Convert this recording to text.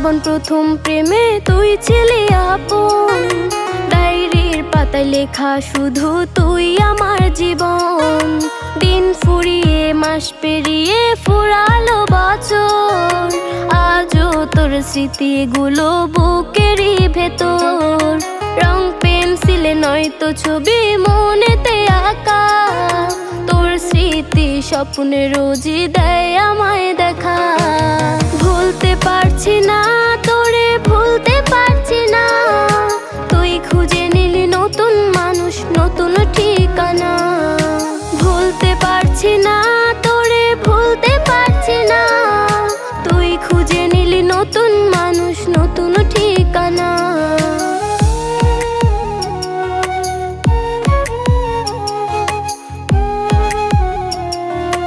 জীবন প্রথম প্রেমে তুই ছিলি আপন, ডায়েরির পাতায় লেখা শুধু তুই আমার জীবন। দিন ফুরিয়ে মাস পেরিয়ে ফুরালো বছর, আজও তোর স্মৃতিগুলো বুকেরই ভেতর। রং পেন্সিলে নয়তো ছবি মনেতে আঁকা, তোর স্মৃতি স্বপ্নে রোজই দেয় আমায় দেখা। ভুলতে পারছি না তোরে, ভুলতে পারছি না,